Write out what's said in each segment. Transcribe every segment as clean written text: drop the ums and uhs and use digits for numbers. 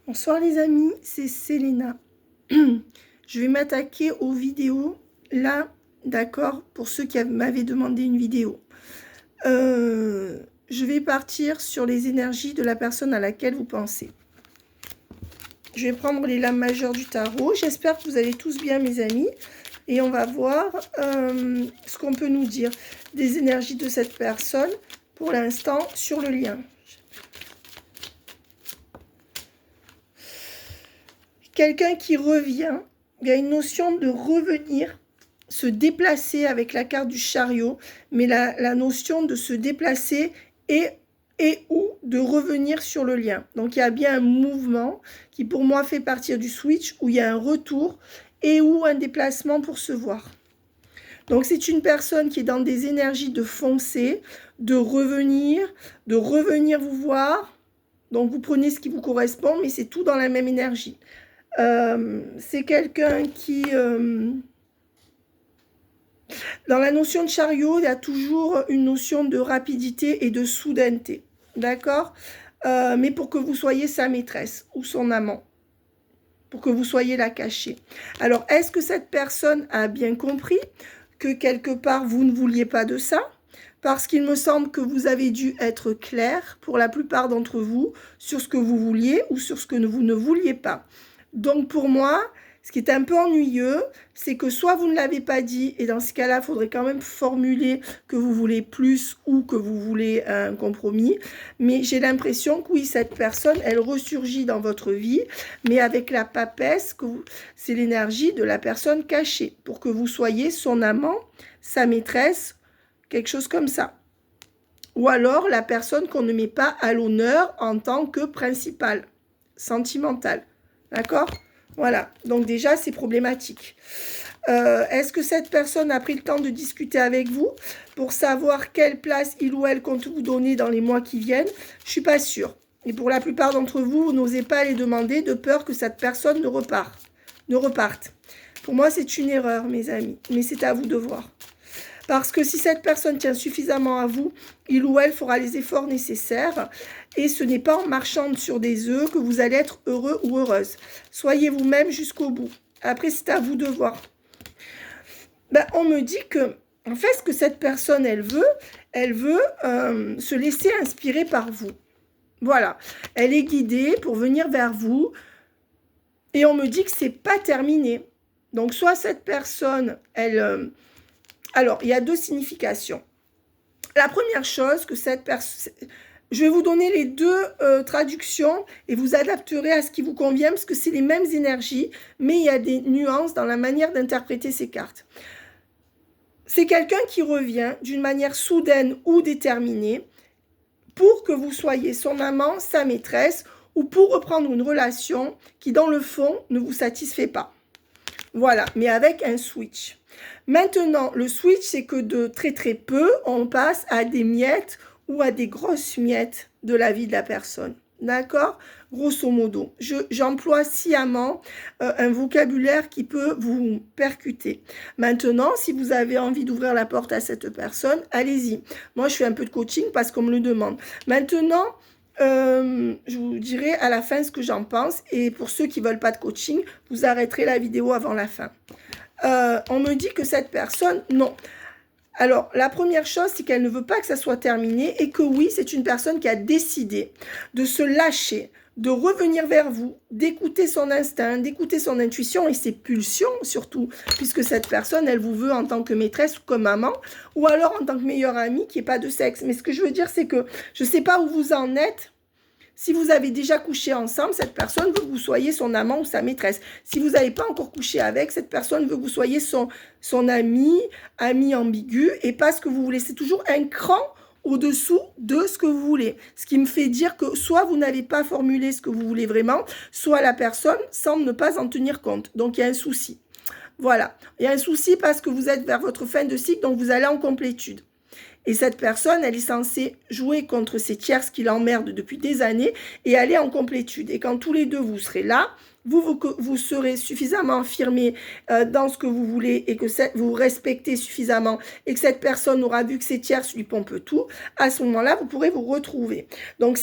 Bonsoir les amis, c'est Selena. Je vais m'attaquer aux vidéos là, d'accord, pour ceux qui m'avaient demandé une vidéo. Je vais partir sur les énergies de la personne à laquelle vous pensez. Je vais prendre les lames majeures du tarot. J'espère que vous allez tous bien mes amis. Et on va voir ce qu'on peut nous dire des énergies de cette personne pour l'instant sur le lien. Quelqu'un qui revient, il y a une notion de revenir, se déplacer avec la carte du chariot, mais la notion de se déplacer et ou de revenir sur le lien. Donc il y a bien un mouvement qui pour moi fait partir du switch où il y a un retour et ou un déplacement pour se voir. Donc c'est une personne qui est dans des énergies de foncer, de revenir vous voir. Donc vous prenez ce qui vous correspond, mais c'est tout dans la même énergie. C'est quelqu'un qui... dans la notion de chariot, il y a toujours une notion de rapidité et de soudaineté. D'accord, mais pour que vous soyez sa maîtresse ou son amant. Pour que vous soyez la cachée. Alors, est-ce que cette personne a bien compris que quelque part, vous ne vouliez pas de ça? Parce qu'il me semble que vous avez dû être clair, pour la plupart d'entre vous, sur ce que vous vouliez ou sur ce que vous ne vouliez pas. Donc pour moi, ce qui est un peu ennuyeux, c'est que soit vous ne l'avez pas dit, et dans ce cas-là, il faudrait quand même formuler que vous voulez plus ou que vous voulez un compromis. Mais j'ai l'impression que oui, cette personne, elle ressurgit dans votre vie, mais avec la papesse, c'est l'énergie de la personne cachée, pour que vous soyez son amant, sa maîtresse, quelque chose comme ça. Ou alors la personne qu'on ne met pas à l'honneur en tant que principale, sentimentale. D'accord? Voilà, donc déjà, c'est problématique. Est-ce que cette personne a pris le temps de discuter avec vous pour savoir quelle place il ou elle compte vous donner dans les mois qui viennent? Je ne suis pas sûre. Et pour la plupart d'entre vous, vous n'osez pas les demander de peur que cette personne ne reparte. Pour moi, c'est une erreur, mes amis, mais c'est à vous de voir. Parce que si cette personne tient suffisamment à vous, il ou elle fera les efforts nécessaires. Et ce n'est pas en marchant sur des œufs que vous allez être heureux ou heureuse. Soyez vous-même jusqu'au bout. Après, c'est à vous de voir. On me dit que, en fait, ce que cette personne, elle veut se laisser inspirer par vous. Voilà. Elle est guidée pour venir vers vous. Et on me dit que c'est pas terminé. Donc, soit cette personne, elle... Alors, il y a deux significations. La première chose, que cette personne... Je vais vous donner les deux traductions et vous adapterez à ce qui vous convient parce que c'est les mêmes énergies, mais il y a des nuances dans la manière d'interpréter ces cartes. C'est quelqu'un qui revient d'une manière soudaine ou déterminée pour que vous soyez son amant, sa maîtresse ou pour reprendre une relation qui, dans le fond, ne vous satisfait pas. Voilà, mais avec un switch. Maintenant, le switch, c'est que de très très peu, on passe à des miettes ou à des grosses miettes de la vie de la personne. D'accord? Grosso modo, j'emploie sciemment un vocabulaire qui peut vous percuter. Maintenant, si vous avez envie d'ouvrir la porte à cette personne, allez-y. Moi, je fais un peu de coaching parce qu'on me le demande. Maintenant, je vous dirai à la fin ce que j'en pense. Et pour ceux qui ne veulent pas de coaching, vous arrêterez la vidéo avant la fin. On me dit que cette personne, non. Alors, la première chose, c'est qu'elle ne veut pas que ça soit terminé et que oui, c'est une personne qui a décidé de se lâcher, de revenir vers vous, d'écouter son instinct, d'écouter son intuition et ses pulsions surtout, puisque cette personne, elle vous veut en tant que maîtresse ou comme maman, ou alors en tant que meilleure amie qui n'est pas de sexe. Mais ce que je veux dire, c'est que je ne sais pas où vous en êtes. Si vous avez déjà couché ensemble, cette personne veut que vous soyez son amant ou sa maîtresse. Si vous n'avez pas encore couché avec, cette personne veut que vous soyez son ami ambigu et pas ce que vous voulez. C'est toujours un cran au-dessous de ce que vous voulez. Ce qui me fait dire que soit vous n'avez pas formulé ce que vous voulez vraiment, soit la personne semble ne pas en tenir compte. Donc, il y a un souci. Voilà. Il y a un souci parce que vous êtes vers votre fin de cycle, donc vous allez en complétude. Et cette personne, elle est censée jouer contre ces tierces qui l'emmerdent depuis des années et aller en complétude. Et quand tous les deux, vous serez là, vous serez suffisamment affirmé dans ce que vous voulez et que vous respectez suffisamment et que cette personne aura vu que c'est tierce lui pompe tout, à ce moment-là, vous pourrez vous retrouver. Donc,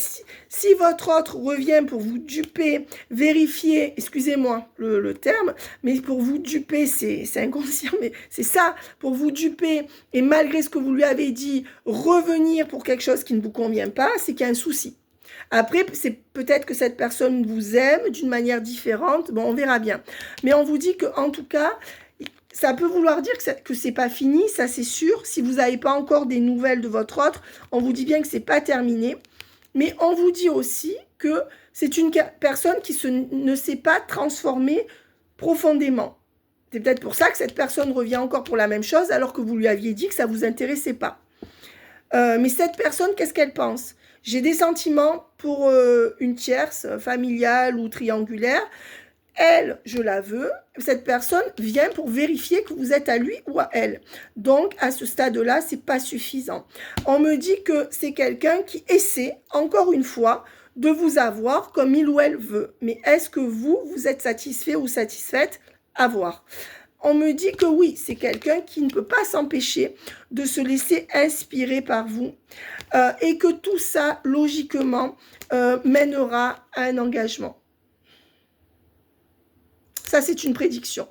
si votre autre revient pour vous duper, vérifier, excusez-moi le terme, mais pour vous duper, c'est inconscient, mais c'est ça, pour vous duper et malgré ce que vous lui avez dit, revenir pour quelque chose qui ne vous convient pas, c'est qu'il y a un souci. Après, c'est peut-être que cette personne vous aime d'une manière différente. Bon, on verra bien. Mais on vous dit qu'en tout cas, ça peut vouloir dire que c'est pas fini, ça c'est sûr. Si vous n'avez pas encore des nouvelles de votre autre, on vous dit bien que c'est pas terminé. Mais on vous dit aussi que c'est une personne qui ne s'est pas transformée profondément. C'est peut-être pour ça que cette personne revient encore pour la même chose alors que vous lui aviez dit que ça ne vous intéressait pas. Mais cette personne, qu'est-ce qu'elle pense ? J'ai des sentiments pour une tierce, familiale ou triangulaire. Elle, je la veux. Cette personne vient pour vérifier que vous êtes à lui ou à elle. Donc, à ce stade-là, ce n'est pas suffisant. On me dit que c'est quelqu'un qui essaie, encore une fois, de vous avoir comme il ou elle veut. Mais est-ce que vous êtes satisfait ou satisfaite ? À voir. On me dit que oui, c'est quelqu'un qui ne peut pas s'empêcher de se laisser inspirer par vous et que tout ça, logiquement, mènera à un engagement. Ça, c'est une prédiction.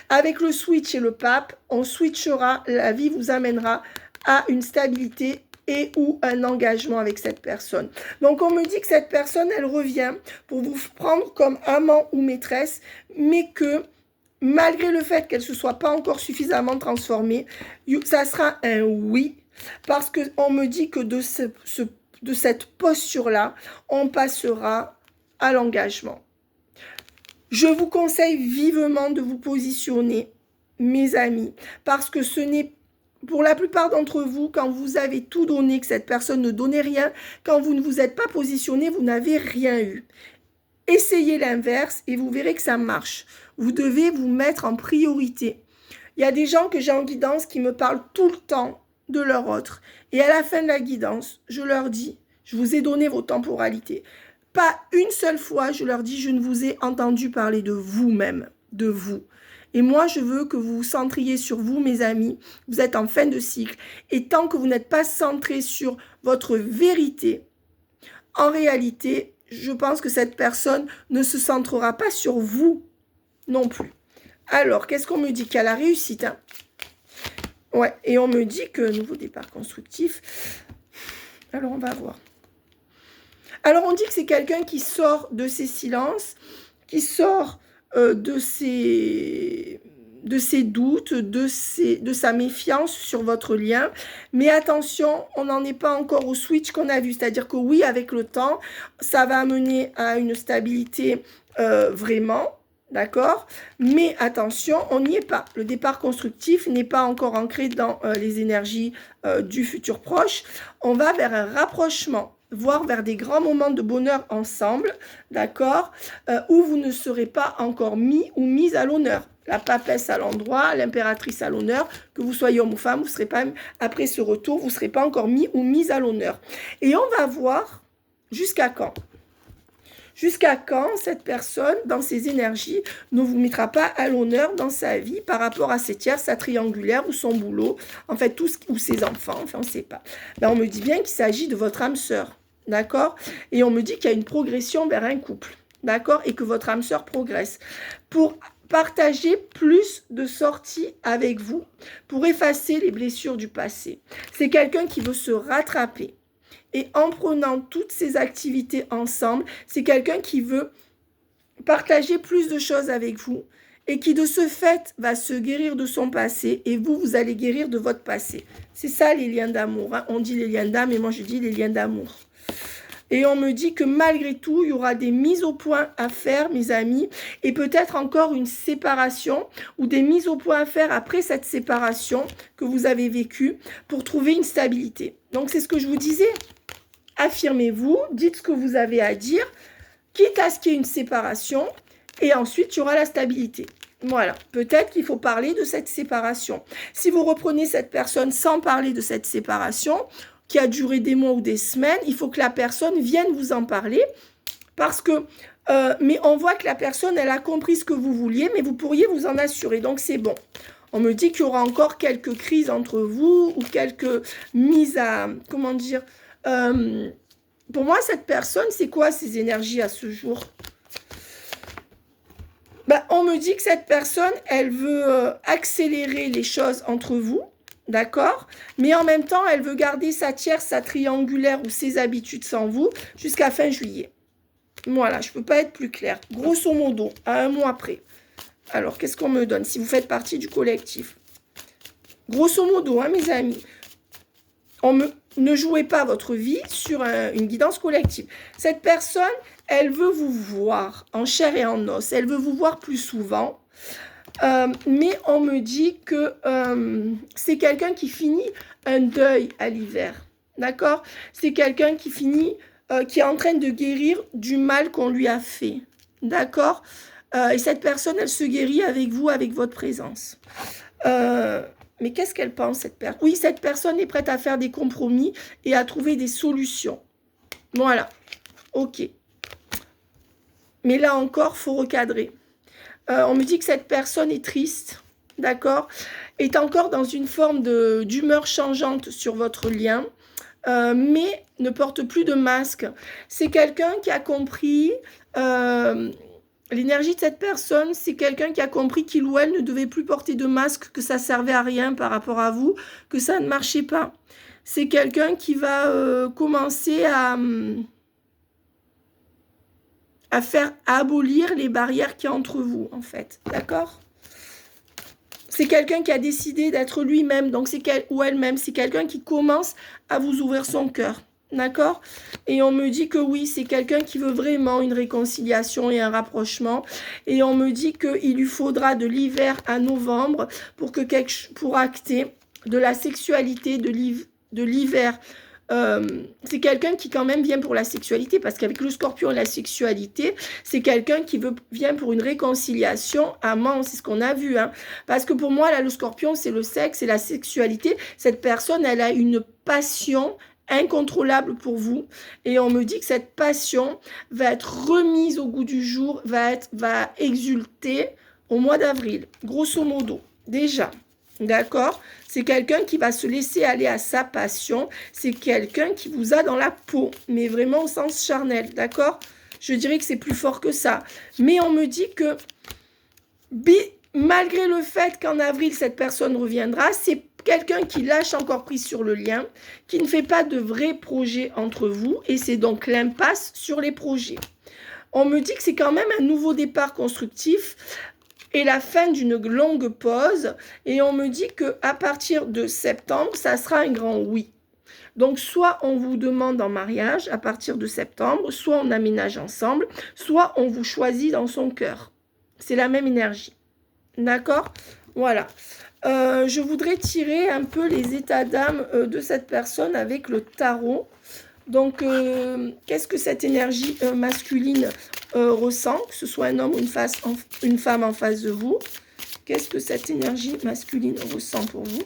Avec le switch et le pape, on switchera, la vie vous amènera à une stabilité et ou un engagement avec cette personne. Donc, on me dit que cette personne, elle revient pour vous prendre comme amant ou maîtresse, mais que malgré le fait qu'elle ne se soit pas encore suffisamment transformée, ça sera un oui, parce qu'on me dit que de cette posture-là, on passera à l'engagement. Je vous conseille vivement de vous positionner, mes amis, parce que ce n'est, pour la plupart d'entre vous, quand vous avez tout donné, que cette personne ne donnait rien, quand vous ne vous êtes pas positionné, vous n'avez rien eu. Essayez l'inverse et vous verrez que ça marche. Vous devez vous mettre en priorité. Il y a des gens que j'ai en guidance qui me parlent tout le temps de leur autre. Et à la fin de la guidance, je leur dis, je vous ai donné vos temporalités. Pas une seule fois, je leur dis, je ne vous ai entendu parler de vous-même, de vous. Et moi, je veux que vous vous centriez sur vous, mes amis. Vous êtes en fin de cycle. Et tant que vous n'êtes pas centré sur votre vérité, en réalité, je pense que cette personne ne se centrera pas sur vous non plus. Alors, qu'est-ce qu'on me dit? Qu'il y a la réussite. Hein? Ouais, et on me dit que nouveau départ constructif. Alors, on va voir. Alors, on dit que c'est quelqu'un qui sort de ses silences, qui sort de ses doutes, de sa méfiance sur votre lien. Mais attention, on n'en est pas encore au switch qu'on a vu. C'est-à-dire que oui, avec le temps, ça va amener à une stabilité vraiment, d'accord? Mais attention, on n'y est pas. Le départ constructif n'est pas encore ancré dans les énergies du futur proche. On va vers un rapprochement, voire vers des grands moments de bonheur ensemble, d'accord, où vous ne serez pas encore mis ou mise à l'honneur. La papesse à l'endroit, l'impératrice à l'honneur, que vous soyez homme ou femme, vous serez pas, après ce retour, vous ne serez pas encore mis ou mise à l'honneur. Et on va voir jusqu'à quand. Jusqu'à quand cette personne, dans ses énergies, ne vous mettra pas à l'honneur dans sa vie par rapport à ses tiers, sa triangulaire ou son boulot, en fait, ou ses enfants, enfin, on ne sait pas. Ben, on me dit bien qu'il s'agit de votre âme sœur. D'accord? Et on me dit qu'il y a une progression vers un couple. D'accord? Et que votre âme sœur progresse. Pour partager plus de sorties avec vous, pour effacer les blessures du passé. C'est quelqu'un qui veut se rattraper. Et en prenant toutes ces activités ensemble, c'est quelqu'un qui veut partager plus de choses avec vous et qui de ce fait va se guérir de son passé et vous, vous allez guérir de votre passé. C'est ça les liens d'amour. Hein. On dit les liens d'âme et moi je dis les liens d'amour. Et on me dit que malgré tout, il y aura des mises au point à faire, mes amis, et peut-être encore une séparation ou des mises au point à faire après cette séparation que vous avez vécue pour trouver une stabilité. Donc, c'est ce que je vous disais. Affirmez-vous, dites ce que vous avez à dire, quitte à ce qu'il y ait une séparation, et ensuite, il y aura la stabilité. Voilà, peut-être qu'il faut parler de cette séparation. Si vous reprenez cette personne sans parler de cette séparation, qui a duré des mois ou des semaines, il faut que la personne vienne vous en parler parce que Mais on voit que la personne, elle a compris ce que vous vouliez, mais vous pourriez vous en assurer. Donc, c'est bon. On me dit qu'il y aura encore quelques crises entre vous ou quelques mises à... Comment dire pour moi, cette personne, c'est quoi ses énergies à ce jour? Ben, on me dit que cette personne, elle veut accélérer les choses entre vous, d'accord? Mais en même temps, elle veut garder sa tierce, sa triangulaire ou ses habitudes sans vous jusqu'à fin juillet. Voilà, je ne peux pas être plus claire. Grosso modo, à 1 mois près. Alors, qu'est-ce qu'on me donne si vous faites partie du collectif? Grosso modo, hein, mes amis, ne jouez pas votre vie sur une guidance collective. Cette personne, elle veut vous voir en chair et en os. Elle veut vous voir plus souvent. Mais on me dit que c'est quelqu'un qui finit un deuil à l'hiver. D'accord? C'est quelqu'un qui finit, qui est en train de guérir du mal qu'on lui a fait. D'accord? Et cette personne, elle se guérit avec vous, avec votre présence. Mais qu'est-ce qu'elle pense, cette personne? Oui, cette personne est prête à faire des compromis et à trouver des solutions. Voilà. Ok. Mais là encore, il faut recadrer. On me dit que cette personne est triste, d'accord? Est encore dans une forme d'humeur changeante sur votre lien, mais ne porte plus de masque. C'est quelqu'un qui a compris... l'énergie de cette personne, c'est quelqu'un qui a compris qu'il ou elle ne devait plus porter de masque, que ça servait à rien par rapport à vous, que ça ne marchait pas. C'est quelqu'un qui va commencer à faire abolir les barrières qu'il y a entre vous, en fait. D'accord? C'est quelqu'un qui a décidé d'être lui-même, donc c'est ou elle-même. C'est quelqu'un qui commence à vous ouvrir son cœur. D'accord? Et on me dit que oui, c'est quelqu'un qui veut vraiment une réconciliation et un rapprochement. Et on me dit qu'il lui faudra de l'hiver à novembre pour acter de la sexualité de l'hiver. C'est quelqu'un qui quand même vient pour la sexualité, parce qu'avec le scorpion et la sexualité, c'est quelqu'un qui vient pour une réconciliation amant, c'est ce qu'on a vu. Hein. Parce que pour moi, là, le scorpion, c'est le sexe, c'est la sexualité. Cette personne, elle a une passion incontrôlable pour vous, et on me dit que cette passion va être remise au goût du jour, va exulter au mois d'avril, grosso modo, déjà. D'accord? C'est quelqu'un qui va se laisser aller à sa passion. C'est quelqu'un qui vous a dans la peau, mais vraiment au sens charnel. D'accord? Je dirais que c'est plus fort que ça. Mais on me dit que malgré le fait qu'en avril, cette personne reviendra, c'est quelqu'un qui lâche encore prise sur le lien, qui ne fait pas de vrais projets entre vous, et c'est donc l'impasse sur les projets. On me dit que c'est quand même un nouveau départ constructif, et la fin d'une longue pause, et on me dit qu'à partir de septembre, ça sera un grand oui. Donc, soit on vous demande en mariage à partir de septembre, soit on aménage ensemble, soit on vous choisit dans son cœur. C'est la même énergie. D'accord? Voilà. Je voudrais tirer un peu les états d'âme de cette personne avec le tarot. Donc, qu'est-ce que cette énergie masculine ressent, que ce soit un homme ou une femme en face de vous? Qu'est-ce que cette énergie masculine ressent pour vous?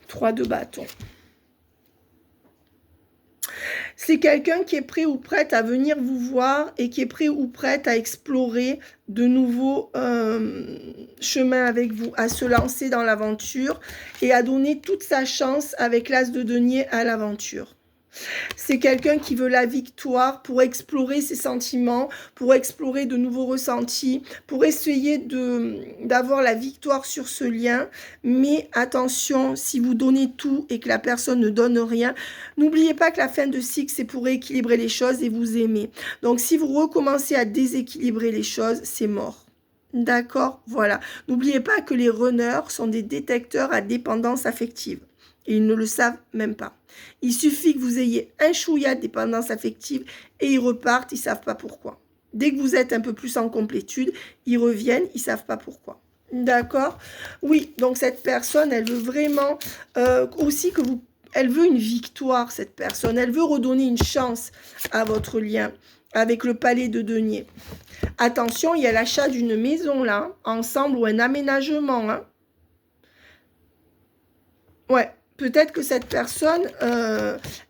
3 de bâton. C'est quelqu'un qui est prêt ou prête à venir vous voir et qui est prêt ou prête à explorer de nouveaux chemins avec vous, à se lancer dans l'aventure et à donner toute sa chance avec l'as de denier à l'aventure. C'est quelqu'un qui veut la victoire pour explorer ses sentiments, pour explorer de nouveaux ressentis, pour essayer d'avoir la victoire sur ce lien. Mais attention, si vous donnez tout et que la personne ne donne rien, n'oubliez pas que la fin de cycle, c'est pour rééquilibrer les choses et vous aimer. Donc, si vous recommencez à déséquilibrer les choses, c'est mort. D'accord? Voilà. N'oubliez pas que les runners sont des détecteurs à dépendance affective. Et ils ne le savent même pas. Il suffit que vous ayez un chouïa de dépendance affective et ils repartent, ils ne savent pas pourquoi. Dès que vous êtes un peu plus en complétude, ils reviennent, ils ne savent pas pourquoi. D'accord? Oui, donc cette personne, elle veut vraiment aussi que vous... Elle veut une victoire, cette personne. Elle veut redonner une chance à votre lien avec le palais de denier. Attention, il y a l'achat d'une maison là, ensemble, ou un aménagement. Hein. Ouais. peut-être que cette personne,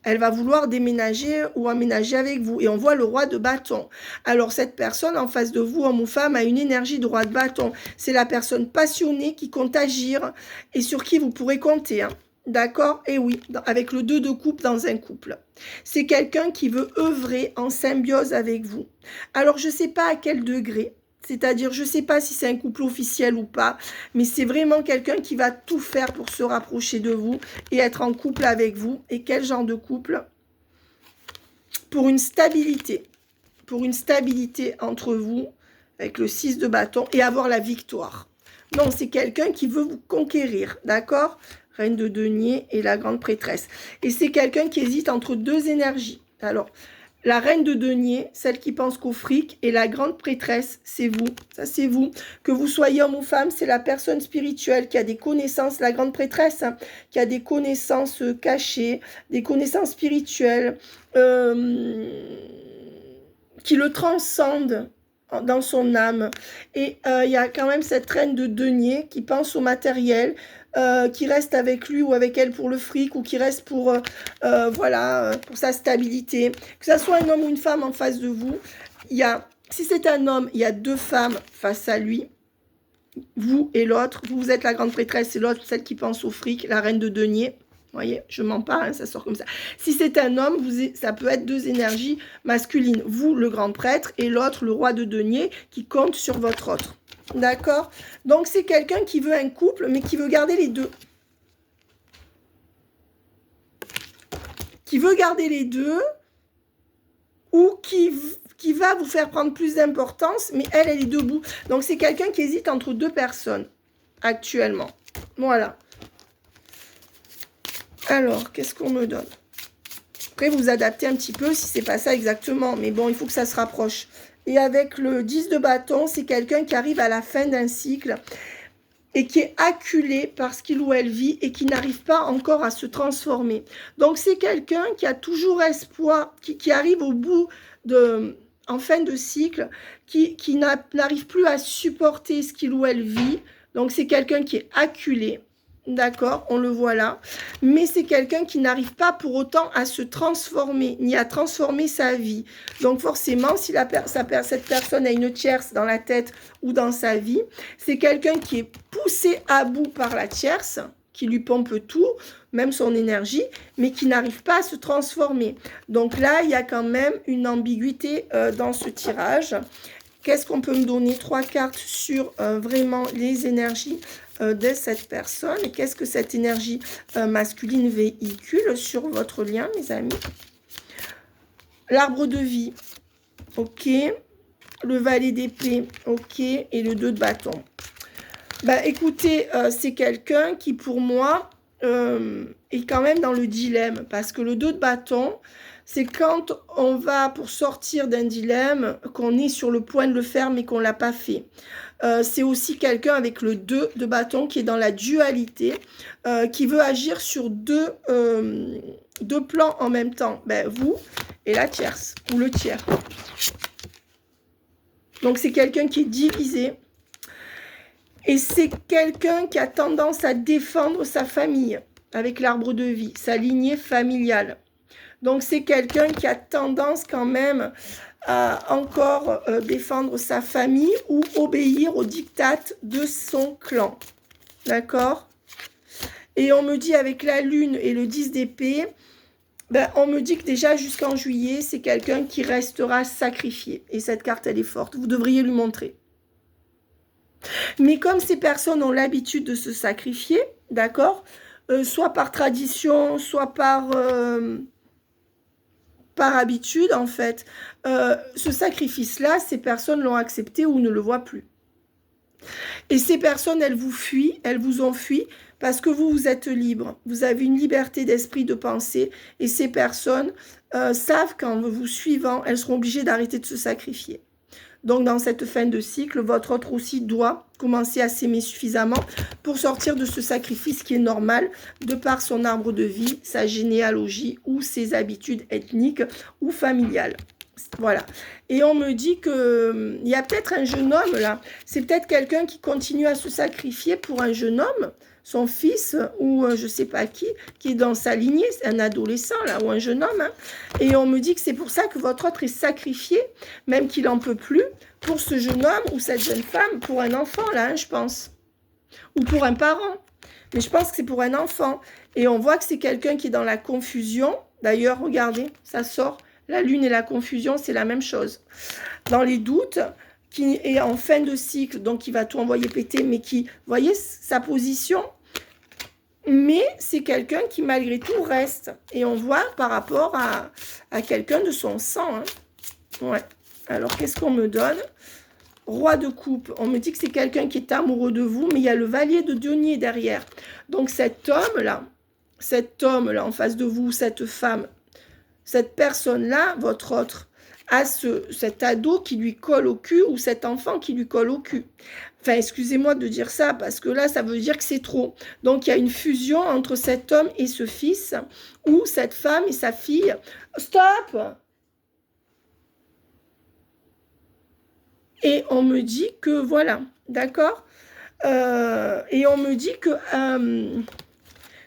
elle va vouloir déménager ou emménager avec vous. Et on voit le roi de bâton. Alors, cette personne en face de vous, homme ou femme, a une énergie de roi de bâton. C'est la personne passionnée qui compte agir et sur qui vous pourrez compter. Hein. D'accord? Et oui, avec le 2 de coupe dans un couple. C'est quelqu'un qui veut œuvrer en symbiose avec vous. Alors, je ne sais pas à quel degré. C'est-à-dire, je ne sais pas si c'est un couple officiel ou pas, mais c'est vraiment quelqu'un qui va tout faire pour se rapprocher de vous et être en couple avec vous. Et quel genre de couple? Pour une stabilité. Pour une stabilité entre vous, avec le 6 de bâton, et avoir la victoire. Non, c'est quelqu'un qui veut vous conquérir, d'accord? Reine de denier et la grande prêtresse. Et c'est quelqu'un qui hésite entre deux énergies. Alors, la reine de denier, celle qui pense qu'au fric, et la grande prêtresse, c'est vous. Ça, c'est vous. Que vous soyez homme ou femme, c'est la personne spirituelle qui a des connaissances, la grande prêtresse, hein, qui a des connaissances cachées, des connaissances spirituelles, qui le transcende dans son âme. Et il y a quand même cette reine de denier qui pense au matériel, qui reste avec lui ou avec elle pour le fric, ou qui reste pour, voilà, pour sa stabilité. Que ça soit un homme ou une femme en face de vous, si c'est un homme, il y a deux femmes face à lui, vous et l'autre. Vous êtes la grande prêtresse et l'autre, celle qui pense au fric, la reine de denier. Vous voyez, je mens pas, hein, ça sort comme ça. Si c'est un homme, ça peut être deux énergies masculines. Vous, le grand prêtre, et l'autre, le roi de denier, qui compte sur votre autre. D'accord? Donc, c'est quelqu'un qui veut un couple, mais qui veut garder les deux. Qui veut garder les deux, ou qui va vous faire prendre plus d'importance, mais elle est debout. Donc, c'est quelqu'un qui hésite entre deux personnes, actuellement. Voilà. Alors, qu'est-ce qu'on me donne? Après, vous adaptez un petit peu si c'est pas ça exactement. Mais bon, il faut que ça se rapproche. Et avec le 10 de bâton, c'est quelqu'un qui arrive à la fin d'un cycle et qui est acculé par ce qu'il ou elle vit et qui n'arrive pas encore à se transformer. Donc, c'est quelqu'un qui a toujours espoir, qui arrive au bout en fin de cycle, qui n'arrive plus à supporter ce qu'il ou elle vit. Donc, c'est quelqu'un qui est acculé. D'accord, on le voit là. Mais c'est quelqu'un qui n'arrive pas pour autant à se transformer, ni à transformer sa vie. Donc forcément, si cette personne a une tierce dans la tête ou dans sa vie, c'est quelqu'un qui est poussé à bout par la tierce, qui lui pompe tout, même son énergie, mais qui n'arrive pas à se transformer. Donc là, il y a quand même une ambiguïté dans ce tirage. Qu'est-ce qu'on peut me donner? 3 cartes sur vraiment les énergies de cette personne. Et qu'est-ce que cette énergie masculine véhicule sur votre lien, mes amis? L'arbre de vie, ok. Le valet d'épée, ok. Et le 2 de bâton. Bah, écoutez, c'est quelqu'un qui, pour moi, est quand même dans le dilemme. Parce que le 2 de bâton, c'est quand on va pour sortir d'un dilemme, qu'on est sur le point de le faire, mais qu'on ne l'a pas fait. C'est aussi quelqu'un avec le 2 de bâton qui est dans la dualité, qui veut agir sur deux plans en même temps. Ben, vous et la tierce, ou le tiers. Donc, c'est quelqu'un qui est divisé. Et c'est quelqu'un qui a tendance à défendre sa famille avec l'arbre de vie, sa lignée familiale. Donc, c'est quelqu'un qui a tendance quand même à encore défendre sa famille ou obéir aux dictates de son clan. D'accord? Et on me dit avec la lune et le 10 d'épée, ben, on me dit que déjà jusqu'en juillet, c'est quelqu'un qui restera sacrifié. Et cette carte, elle est forte. Vous devriez lui montrer. Mais comme ces personnes ont l'habitude de se sacrifier, d'accord, soit par tradition, soit par habitude, en fait, ce sacrifice-là, ces personnes l'ont accepté ou ne le voient plus. Et ces personnes, elles vous fuient, elles vous ont fui parce que vous êtes libre. Vous avez une liberté d'esprit, de pensée. Et ces personnes savent qu'en vous suivant, elles seront obligées d'arrêter de se sacrifier. Donc, dans cette fin de cycle, votre autre aussi doit commencer à s'aimer suffisamment pour sortir de ce sacrifice qui est normal de par son arbre de vie, sa généalogie ou ses habitudes ethniques ou familiales. Voilà. Et on me dit que il y a peut-être un jeune homme là. C'est peut-être quelqu'un qui continue à se sacrifier pour un jeune homme, son fils ou je sais pas qui est dans sa lignée, c'est un adolescent là ou un jeune homme. Hein. Et on me dit que c'est pour ça que votre autre est sacrifié, même qu'il en peut plus, pour ce jeune homme ou cette jeune femme, pour un enfant là, hein, je pense, ou pour un parent. Mais je pense que c'est pour un enfant. Et on voit que c'est quelqu'un qui est dans la confusion. D'ailleurs, regardez, ça sort. La lune et la confusion, c'est la même chose. Dans les doutes, qui est en fin de cycle, donc qui va tout envoyer péter, mais qui, vous voyez, sa position. Mais c'est quelqu'un qui, malgré tout, reste. Et on voit par rapport à quelqu'un de son sang. Hein. Ouais. Alors, qu'est-ce qu'on me donne ? Roi de coupe, on me dit que c'est quelqu'un qui est amoureux de vous, mais il y a le valier de denier derrière. Donc cet homme-là en face de vous, cette femme, cette personne-là, votre autre, a cet ado qui lui colle au cul ou cet enfant qui lui colle au cul. Enfin, excusez-moi de dire ça, parce que là, ça veut dire que c'est trop. Donc, il y a une fusion entre cet homme et ce fils, ou cette femme et sa fille. Stop! Et on me dit que, voilà, d'accord, et on me dit que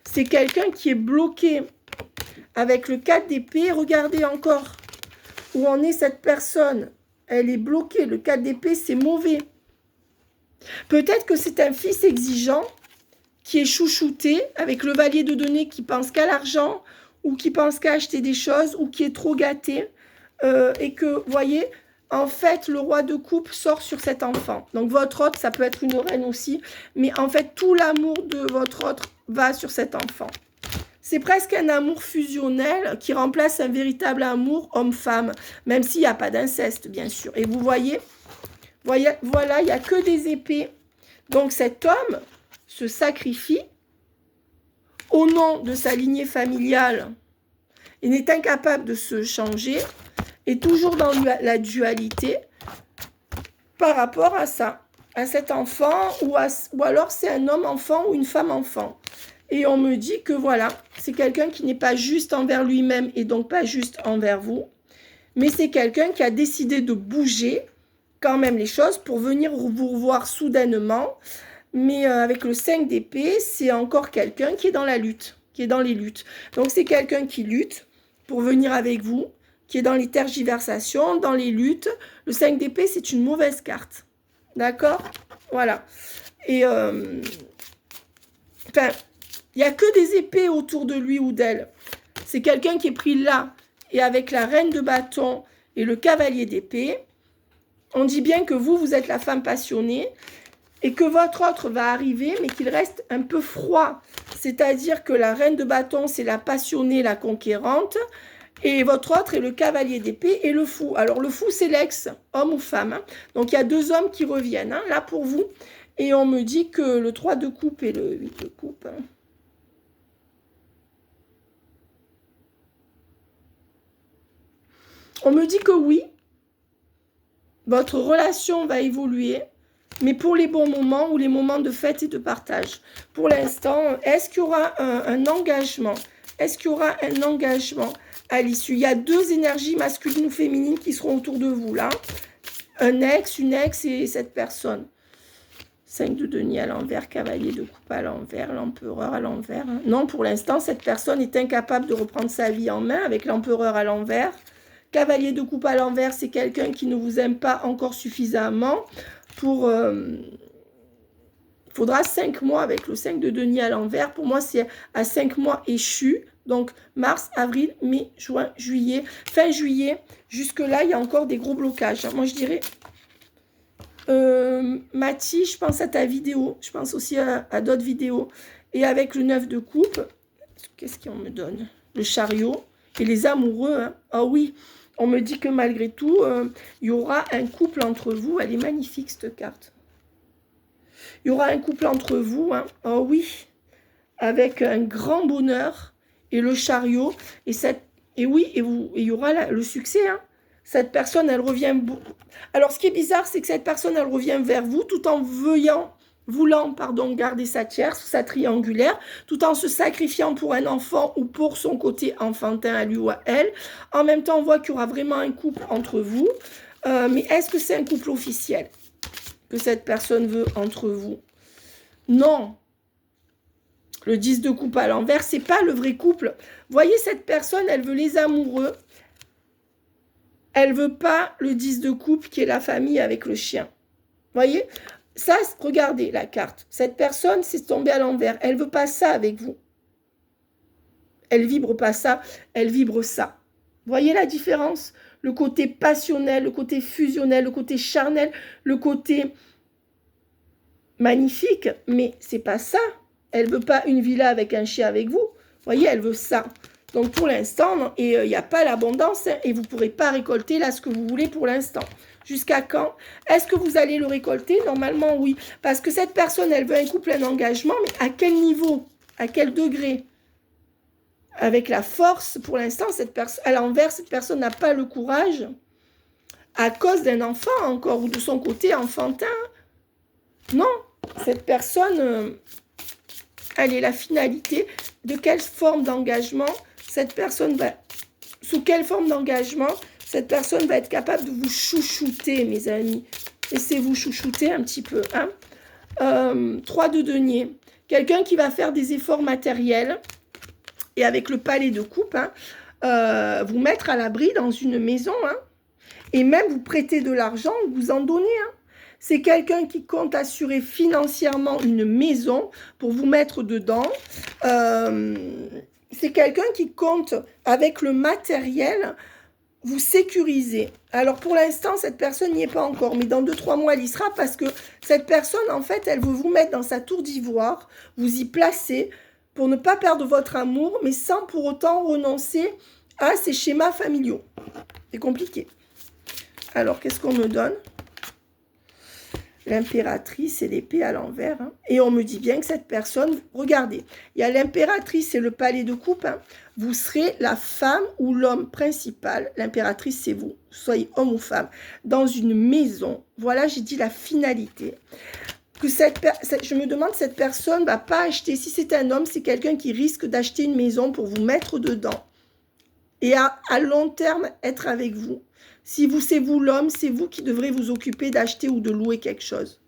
c'est quelqu'un qui est bloqué avec le 4 d'épée. Regardez encore où en est cette personne. Elle est bloquée. Le 4 d'épée, c'est mauvais. Peut-être que c'est un fils exigeant qui est chouchouté avec le valier de denier qui pense qu'à l'argent ou qui pense qu'à acheter des choses ou qui est trop gâté. Et que, vous voyez... En fait, le roi de coupe sort sur cet enfant. Donc, votre autre, ça peut être une reine aussi. Mais en fait, tout l'amour de votre autre va sur cet enfant. C'est presque un amour fusionnel qui remplace un véritable amour homme-femme. Même s'il n'y a pas d'inceste, bien sûr. Et vous voyez, voilà, il n'y a que des épées. Donc, cet homme se sacrifie au nom de sa lignée familiale. Il n'est incapable de se changer. Et toujours dans la dualité par rapport à ça, à cet enfant, ou alors c'est un homme-enfant ou une femme-enfant. Et on me dit que voilà, c'est quelqu'un qui n'est pas juste envers lui-même et donc pas juste envers vous, mais c'est quelqu'un qui a décidé de bouger quand même les choses pour venir vous revoir soudainement. Mais avec le 5 d'épée, c'est encore quelqu'un qui est dans la lutte, qui est dans les luttes. Donc c'est quelqu'un qui lutte pour venir avec vous, qui est dans les tergiversations, dans les luttes. Le 5 d'épée, c'est une mauvaise carte. D'accord? Voilà. Et, enfin, il n'y a que des épées autour de lui ou d'elle. C'est quelqu'un qui est pris là, et avec la reine de bâton et le cavalier d'épée. On dit bien que vous êtes la femme passionnée, et que votre autre va arriver, mais qu'il reste un peu froid. C'est-à-dire que la reine de bâton, c'est la passionnée, la conquérante, et votre autre est le cavalier d'épée et le fou. Alors, le fou, c'est l'ex, homme ou femme. Hein. Donc, il y a deux hommes qui reviennent, hein, là, pour vous. Et on me dit que le 3 de coupe et le 8 de coupe... Hein. On me dit que oui, votre relation va évoluer, mais pour les bons moments ou les moments de fête et de partage. Pour l'instant, est-ce qu'il y aura un engagement? Est-ce qu'il y aura un engagement à l'issue? Il y a deux énergies masculines ou féminines qui seront autour de vous, là. Un ex, une ex et cette personne. 5 de denier à l'envers, cavalier de coupe à l'envers, l'empereur à l'envers. Hein. Non, pour l'instant, cette personne est incapable de reprendre sa vie en main avec l'empereur à l'envers. Cavalier de coupe à l'envers, c'est quelqu'un qui ne vous aime pas encore suffisamment pour... il faudra 5 mois avec le 5 de denier à l'envers. Pour moi, c'est à 5 mois échus. Donc, mars, avril, mai, juin, juillet. Fin juillet, jusque-là, il y a encore des gros blocages. Moi, je dirais... Mathie, je pense à ta vidéo. Je pense aussi à d'autres vidéos. Et avec le 9 de coupe, qu'est-ce qu'on me donne? Le chariot et les amoureux. Hein. Ah oui, on me dit que malgré tout, il y aura un couple entre vous. Elle est magnifique, cette carte. Il y aura un couple entre vous. Hein. Ah oui, avec un grand bonheur et le chariot. Et oui, et il y aura le succès. Hein. Cette personne, elle revient... Alors, ce qui est bizarre, c'est que cette personne, elle revient vers vous tout en veuillant voulant, pardon, garder sa tierce, sa triangulaire, tout en se sacrifiant pour un enfant ou pour son côté enfantin à lui ou à elle. En même temps, on voit qu'il y aura vraiment un couple entre vous. Mais est-ce que c'est un couple officiel que cette personne veut entre vous? Non. Le 10 de coupe à l'envers, c'est pas le vrai couple. Voyez, cette personne, elle veut les amoureux. Elle veut pas le 10 de coupe qui est la famille avec le chien. Voyez? Ça, regardez la carte. Cette personne, c'est tombé à l'envers. Elle veut pas ça avec vous. Elle vibre pas ça, elle vibre ça. Voyez la différence? Le côté passionnel, le côté fusionnel, le côté charnel, le côté magnifique, mais c'est pas ça. Elle veut pas une villa avec un chien avec vous. Voyez, elle veut ça. Donc pour l'instant, il n'y a pas l'abondance et vous ne pourrez pas récolter là ce que vous voulez pour l'instant. Jusqu'à quand? Est-ce que vous allez le récolter? Normalement, oui. Parce que cette personne, elle veut un couple, un engagement, mais à quel niveau? À quel degré? Avec la force, pour l'instant, à l'envers, cette personne n'a pas le courage à cause d'un enfant encore ou de son côté enfantin. Non, cette personne, elle est la finalité. De quelle forme d'engagement cette personne va... Sous quelle forme d'engagement cette personne va être capable de vous chouchouter, mes amis? Laissez-vous chouchouter un petit peu. Hein. 3 de denier. Quelqu'un qui va faire des efforts matériels et avec le palais de coupe, hein, vous mettre à l'abri dans une maison, hein, et même vous prêter de l'argent, vous en donner. Hein. C'est quelqu'un qui compte assurer financièrement une maison pour vous mettre dedans. C'est quelqu'un qui compte avec le matériel vous sécuriser. Alors pour l'instant, cette personne n'y est pas encore, mais dans 2-3 mois, elle y sera parce que cette personne, en fait, elle veut vous mettre dans sa tour d'ivoire, vous y placer pour ne pas perdre votre amour, mais sans pour autant renoncer à ces schémas familiaux. C'est compliqué. Alors, qu'est-ce qu'on me donne? L'impératrice et l'épée à l'envers. Hein. Et on me dit bien que cette personne, regardez, il y a l'impératrice et le palais de coupe. Hein. Vous serez la femme ou l'homme principal. L'impératrice, c'est vous. Soyez homme ou femme. Dans une maison. Voilà, j'ai dit la finalité. Que je me demande, cette personne ne va pas acheter. Si c'est un homme, c'est quelqu'un qui risque d'acheter une maison pour vous mettre dedans. Et à long terme, être avec vous. Si c'est vous l'homme, c'est vous qui devrez vous occuper d'acheter ou de louer quelque chose.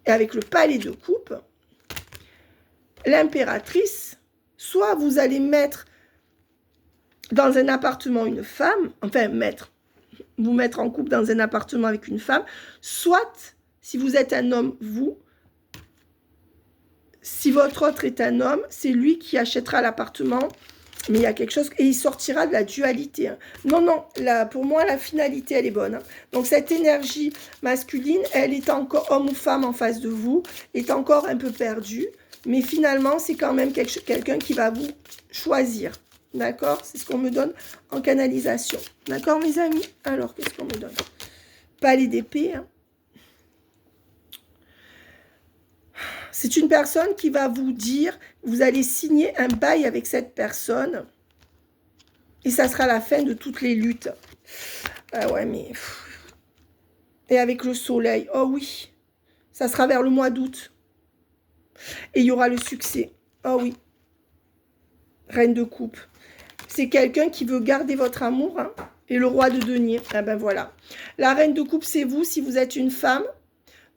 Et avec le palais de coupe, l'impératrice, soit vous allez mettre dans un appartement une femme, enfin vous mettre en couple dans un appartement avec une femme, soit, si vous êtes un homme, vous, si votre autre est un homme, c'est lui qui achètera l'appartement. Mais il y a quelque chose, et il sortira de la dualité. Hein. Non, non, pour moi, la finalité, elle est bonne. Hein. Donc, cette énergie masculine, elle est encore, homme ou femme en face de vous, est encore un peu perdue. Mais finalement, c'est quand même quelqu'un qui va vous choisir. D'accord? C'est ce qu'on me donne en canalisation. D'accord, mes amis? Alors, qu'est-ce qu'on me donne? Palais d'épée. Hein. C'est une personne qui va vous dire, vous allez signer un bail avec cette personne et ça sera la fin de toutes les luttes. Ah ouais, mais... Et avec le soleil, oh oui, ça sera vers le mois d'août. Et il y aura le succès, oh oui. Reine de coupe. C'est quelqu'un qui veut garder votre amour, hein. Et le roi de denier, ah ben voilà. La reine de coupe, c'est vous, si vous êtes une femme.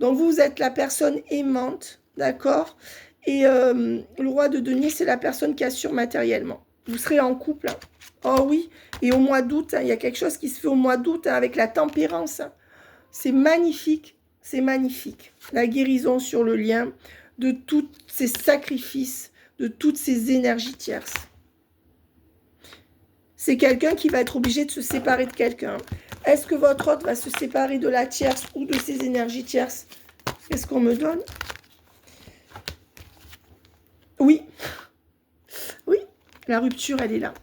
Donc vous êtes la personne aimante. D'accord? Et le roi de denier, c'est la personne qui assure matériellement. Vous serez en couple. Hein. Oh oui. Et au mois d'août, hein, il y a quelque chose qui se fait au mois d'août hein, avec la tempérance. Hein. C'est magnifique. C'est magnifique. La guérison sur le lien de tous ces sacrifices, de toutes ces énergies tierces. C'est quelqu'un qui va être obligé de se séparer de quelqu'un. Est-ce que votre autre va se séparer de la tierce ou de ses énergies tierces? Qu'est-ce qu'on me donne? Oui, oui, la rupture, elle est là.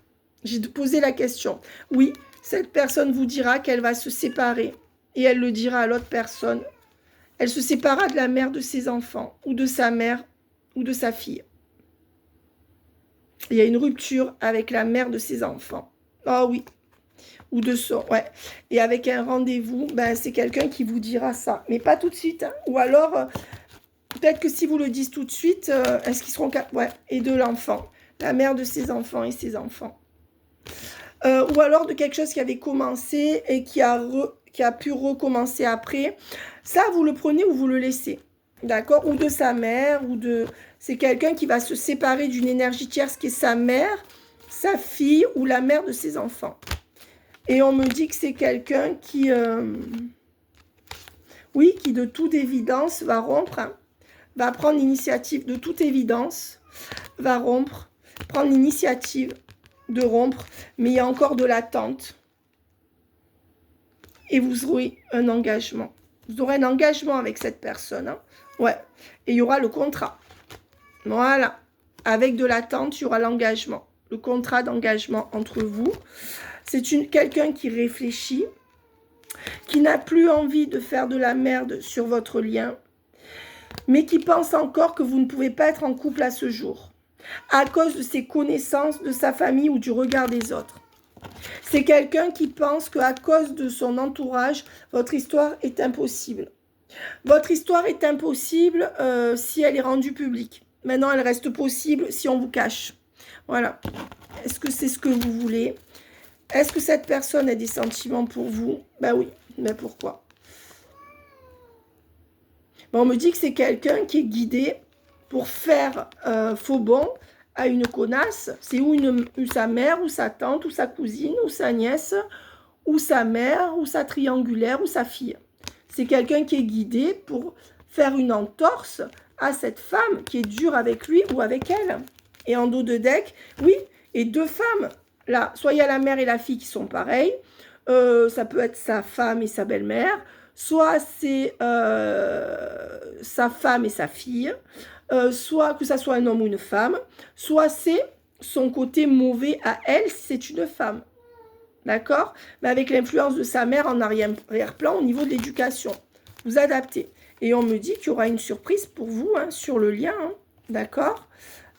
J'ai posé la question. Oui, cette personne vous dira qu'elle va se séparer et elle le dira à l'autre personne. Elle se séparera de la mère de ses enfants ou de sa mère ou de sa fille. Il y a une rupture avec la mère de ses enfants. Oh oui, ou de son, ouais. Et avec un rendez-vous, ben, c'est quelqu'un qui vous dira ça. Mais pas tout de suite. Hein. Ou alors... peut-être que si vous le dites tout de suite, est-ce qu'ils seront capables? Ouais, et de l'enfant. La mère de ses enfants et ses enfants. Ou alors de quelque chose qui avait commencé et qui a pu recommencer après. Ça, vous le prenez ou vous le laissez. D'accord? Ou de sa mère, ou de... C'est quelqu'un qui va se séparer d'une énergie tierce qui est sa mère, sa fille ou la mère de ses enfants. Et on me dit que c'est quelqu'un qui... Oui, qui de toute évidence va rompre, hein, va prendre l'initiative de toute évidence, va rompre, prendre l'initiative de rompre, mais il y a encore de l'attente. Et vous aurez un engagement. Vous aurez un engagement avec cette personne. Hein. Ouais. Et il y aura le contrat. Voilà. Avec de l'attente, il y aura l'engagement. Le contrat d'engagement entre vous. C'est quelqu'un qui réfléchit, qui n'a plus envie de faire de la merde sur votre lien, mais qui pense encore que vous ne pouvez pas être en couple à ce jour, à cause de ses connaissances, de sa famille ou du regard des autres. C'est quelqu'un qui pense qu'à cause de son entourage, votre histoire est impossible. Votre histoire est impossible si elle est rendue publique. Maintenant, elle reste possible si on vous cache. Voilà. Est-ce que c'est ce que vous voulez? Est-ce que cette personne a des sentiments pour vous? Ben oui, mais pourquoi? Ben on me dit que c'est quelqu'un qui est guidé pour faire faux bond à une connasse. C'est ou sa mère, ou sa tante, ou sa cousine, ou sa nièce, ou sa mère, ou sa triangulaire, ou sa fille. C'est quelqu'un qui est guidé pour faire une entorse à cette femme qui est dure avec lui ou avec elle. Et en dos de deck, oui, et deux femmes. Là, soit il y a la mère et la fille qui sont pareilles, ça peut être sa femme et sa belle-mère, soit c'est sa femme et sa fille, soit que ça soit un homme ou une femme, soit c'est son côté mauvais à elle si c'est une femme. D'accord? Mais avec l'influence de sa mère en arrière-plan au niveau de l'éducation. Vous adaptez. Et on me dit qu'il y aura une surprise pour vous hein, sur le lien. Hein, d'accord?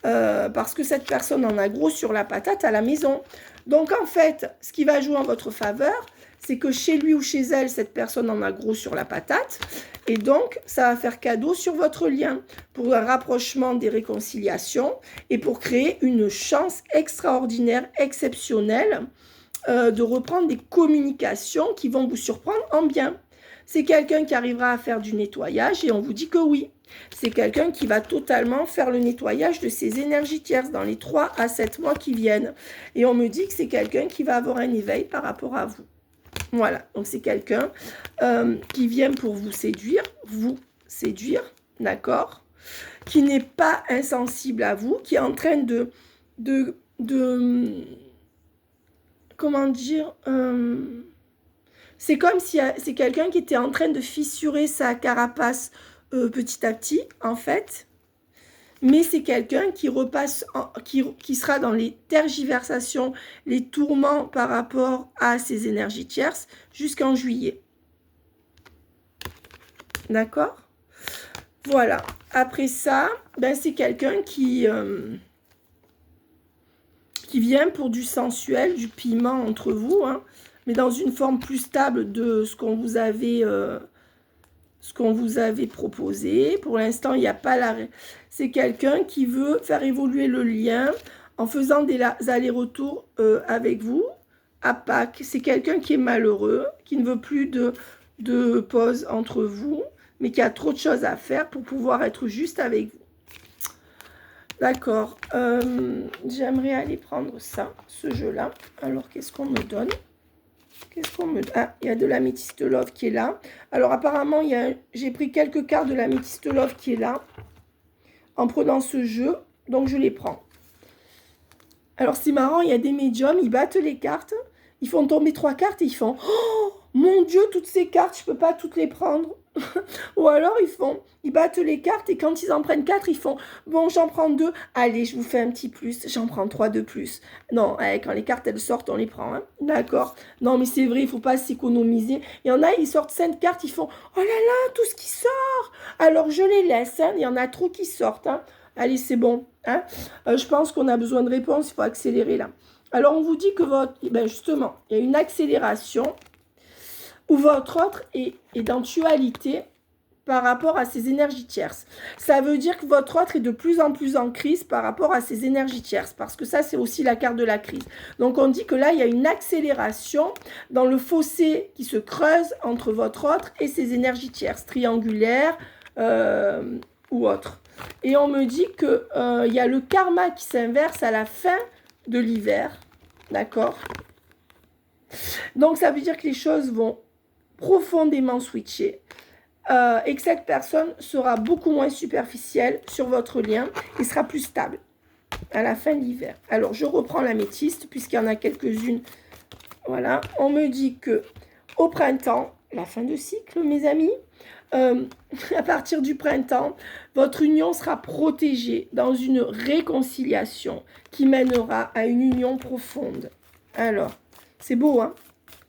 Parce que cette personne en a gros sur la patate à la maison. Donc en fait, ce qui va jouer en votre faveur, c'est que chez lui ou chez elle, cette personne en a gros sur la patate. Et donc, ça va faire cadeau sur votre lien pour un rapprochement des réconciliations et pour créer une chance extraordinaire, exceptionnelle de reprendre des communications qui vont vous surprendre en bien. C'est quelqu'un qui arrivera à faire du nettoyage et on vous dit que oui. C'est quelqu'un qui va totalement faire le nettoyage de ses énergies tierces dans les 3 à 7 mois qui viennent. Et on me dit que c'est quelqu'un qui va avoir un éveil par rapport à vous. Voilà, donc c'est quelqu'un qui vient pour vous séduire, d'accord? Qui n'est pas insensible à vous, qui est en train de comment dire, c'est comme si c'est quelqu'un qui était en train de fissurer sa carapace petit à petit, en fait. Mais c'est quelqu'un qui repasse, qui sera dans les tergiversations, les tourments par rapport à ses énergies tierces jusqu'en juillet. D'accord? Voilà. Après ça, ben c'est quelqu'un qui vient pour du sensuel, du piment entre vous, hein, mais dans une forme plus stable de ce qu'on vous avait proposé. Pour l'instant, il n'y a pas la... C'est quelqu'un qui veut faire évoluer le lien en faisant des allers-retours avec vous à Pâques. C'est quelqu'un qui est malheureux, qui ne veut plus de pause entre vous, mais qui a trop de choses à faire pour pouvoir être juste avec vous. D'accord. J'aimerais aller prendre ça, ce jeu-là. Alors, qu'est-ce qu'on me donne? Ah, il y a de l'améthyste love qui est là. Alors, apparemment, j'ai pris quelques cartes de l'améthyste love qui est là. En prenant ce jeu. Donc, je les prends. Alors, c'est marrant, il y a des médiums, ils battent les cartes. Ils font tomber 3 cartes et ils font... Oh, mon Dieu, toutes ces cartes, je ne peux pas toutes les prendre. Ou alors, ils battent les cartes et quand ils en prennent 4, ils font... Bon, j'en prends 2. Allez, je vous fais un petit plus. J'en prends 3 de plus. Non, quand les cartes, elles sortent, on les prend. Hein. D'accord. Non, mais c'est vrai, il ne faut pas s'économiser. Il y en a, ils sortent 5 cartes, ils font... Oh là là, tout ce qui sort. Alors, je les laisse. Hein. Il y en a trop qui sortent. Hein. Allez, c'est bon. Hein. Je pense qu'on a besoin de réponses. Il faut accélérer là. Alors, on vous dit que ben justement, il y a une accélération où votre autre est dans dualité par rapport à ces énergies tierces. Ça veut dire que votre autre est de plus en plus en crise par rapport à ces énergies tierces, parce que ça, c'est aussi la carte de la crise. Donc, on dit que là, il y a une accélération dans le fossé qui se creuse entre votre autre et ces énergies tierces, triangulaires ou autres. Et on me dit qu'il y a le karma qui s'inverse à la fin de l'hiver, d'accord? Donc, ça veut dire que les choses vont profondément switcher. Et que cette personne sera beaucoup moins superficielle sur votre lien et sera plus stable à la fin de l'hiver. Alors, je reprends l'améthyste puisqu'il y en a quelques-unes. Voilà, on me dit que au printemps, la fin de cycle, mes amis, à partir du printemps, votre union sera protégée dans une réconciliation qui mènera à une union profonde. Alors, c'est beau, hein?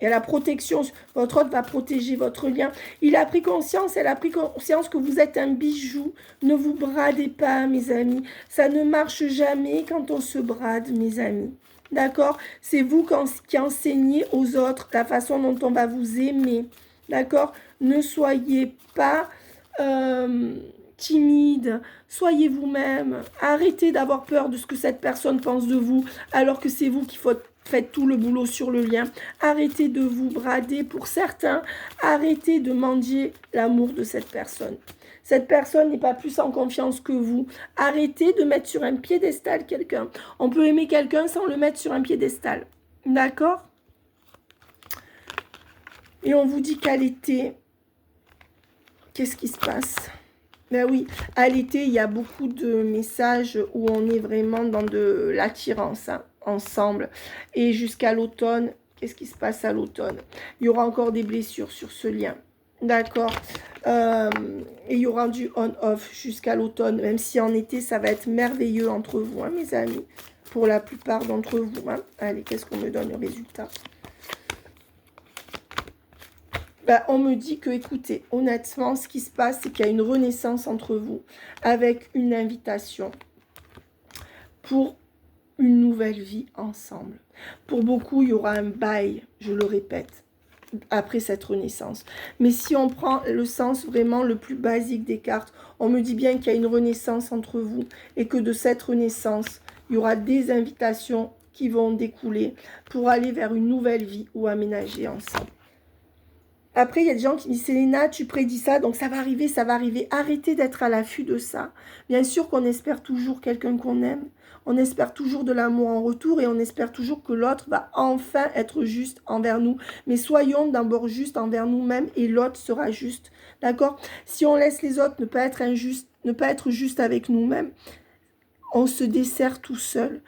Il y a la protection, votre autre va protéger votre lien. Il a pris conscience, elle a pris conscience que vous êtes un bijou. Ne vous bradez pas, mes amis. Ça ne marche jamais quand on se brade, mes amis. D'accord? C'est vous qui enseignez aux autres la façon dont on va vous aimer. D'accord? Ne soyez pas timide. Soyez vous-même. Arrêtez d'avoir peur de ce que cette personne pense de vous, alors que c'est vous qui faites tout le boulot sur le lien. Arrêtez de vous brader pour certains. Arrêtez de mendier l'amour de cette personne. Cette personne n'est pas plus en confiance que vous. Arrêtez de mettre sur un piédestal quelqu'un. On peut aimer quelqu'un sans le mettre sur un piédestal. D'accord? Et on vous dit qu'à l'été, qu'est-ce qui se passe? Ben oui, à l'été, il y a beaucoup de messages où on est vraiment dans de l'attirance, hein, ensemble. Et jusqu'à l'automne, qu'est-ce qui se passe à l'automne? Il y aura encore des blessures sur ce lien. D'accord? Et il y aura du on-off jusqu'à l'automne, même si en été, ça va être merveilleux entre vous, hein, mes amis. Pour la plupart d'entre vous. Hein. Allez, qu'est-ce qu'on me donne le résultat? Ben, on me dit que, écoutez, honnêtement, ce qui se passe, c'est qu'il y a une renaissance entre vous avec une invitation pour une nouvelle vie ensemble. Pour beaucoup, il y aura un bail, je le répète, après cette renaissance. Mais si on prend le sens vraiment le plus basique des cartes, on me dit bien qu'il y a une renaissance entre vous et que de cette renaissance, il y aura des invitations qui vont découler pour aller vers une nouvelle vie ou aménager ensemble. Après, il y a des gens qui disent, Célena, tu prédis ça, donc ça va arriver, ça va arriver. Arrêtez d'être à l'affût de ça. Bien sûr qu'on espère toujours quelqu'un qu'on aime. On espère toujours de l'amour en retour et on espère toujours que l'autre va enfin être juste envers nous. Mais soyons d'abord justes envers nous-mêmes et l'autre sera juste. D'accord? Si on laisse les autres ne pas être injustes, ne pas être juste avec nous-mêmes, on se dessert tout seul.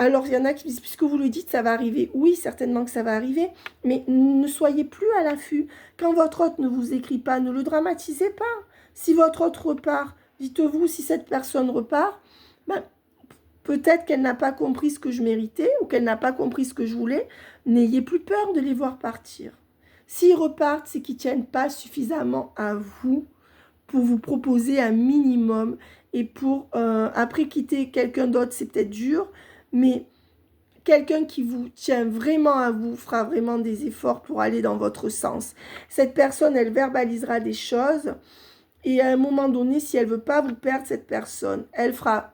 Alors, il y en a qui disent, puisque vous le dites, ça va arriver. Oui, certainement que ça va arriver, mais ne soyez plus à l'affût. Quand votre hôte ne vous écrit pas, ne le dramatisez pas. Si votre hôte repart, dites-vous, si cette personne repart, ben, peut-être qu'elle n'a pas compris ce que je méritais ou qu'elle n'a pas compris ce que je voulais. N'ayez plus peur de les voir partir. S'ils repartent, c'est qu'ils ne tiennent pas suffisamment à vous pour vous proposer un minimum. Et pour, après, quitter quelqu'un d'autre, c'est peut-être dur, mais quelqu'un qui vous tient vraiment à vous fera vraiment des efforts pour aller dans votre sens. Cette personne, elle verbalisera des choses et à un moment donné, si elle ne veut pas vous perdre, cette personne, elle fera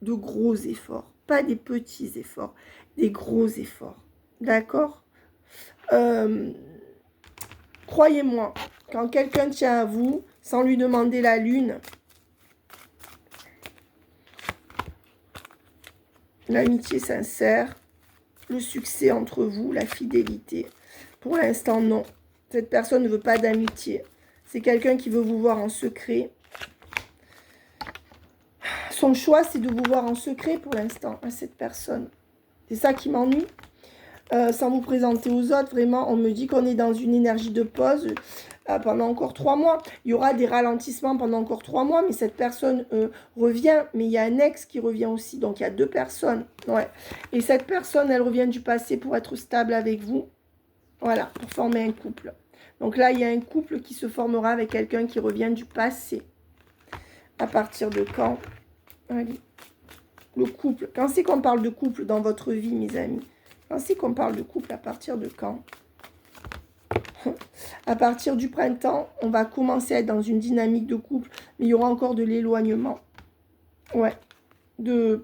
de gros efforts. Pas des petits efforts, des gros efforts. D'accord? Croyez-moi, quand quelqu'un tient à vous, sans lui demander la lune, l'amitié sincère, le succès entre vous, la fidélité. Pour l'instant, non. Cette personne ne veut pas d'amitié. C'est quelqu'un qui veut vous voir en secret. Son choix, c'est de vous voir en secret pour l'instant, à cette personne. C'est ça qui m'ennuie. Sans vous présenter aux autres, vraiment, on me dit qu'on est dans une énergie de pause pendant encore 3 mois. Il y aura des ralentissements pendant encore 3 mois, mais cette personne revient. Mais il y a un ex qui revient aussi, donc il y a 2 personnes. Ouais. Et cette personne, elle revient du passé pour être stable avec vous. Voilà, pour former un couple. Donc là, il y a un couple qui se formera avec quelqu'un qui revient du passé. À partir de quand? Allez. Le couple. Quand c'est qu'on parle de couple dans votre vie, mes amis? Quand c'est qu'on parle de couple, à partir de quand? À partir du printemps, on va commencer à être dans une dynamique de couple, mais il y aura encore de l'éloignement. Ouais.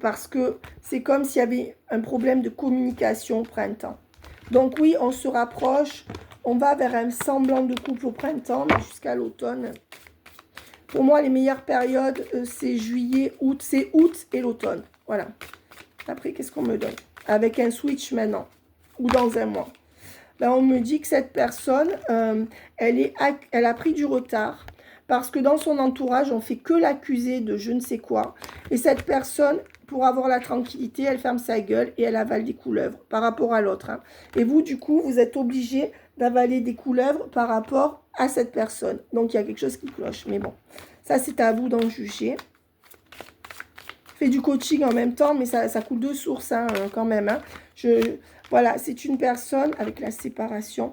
Parce que c'est comme s'il y avait un problème de communication au printemps. Donc oui, on se rapproche, on va vers un semblant de couple au printemps, mais jusqu'à l'automne. Pour moi, les meilleures périodes, c'est juillet, août, c'est août et l'automne. Voilà. Après, qu'est-ce qu'on me donne? Avec un switch maintenant, ou dans un mois. Là, on me dit que cette personne, elle a pris du retard, parce que dans son entourage, on fait que l'accuser de je ne sais quoi. Et cette personne, pour avoir la tranquillité, elle ferme sa gueule et elle avale des couleuvres par rapport à l'autre. Hein. Et vous, du coup, vous êtes obligé d'avaler des couleuvres par rapport à cette personne. Donc, il y a quelque chose qui cloche. Mais bon, ça, c'est à vous d'en juger. Fais du coaching en même temps, mais ça coule de source hein, quand même. Hein. Voilà, c'est une personne avec la séparation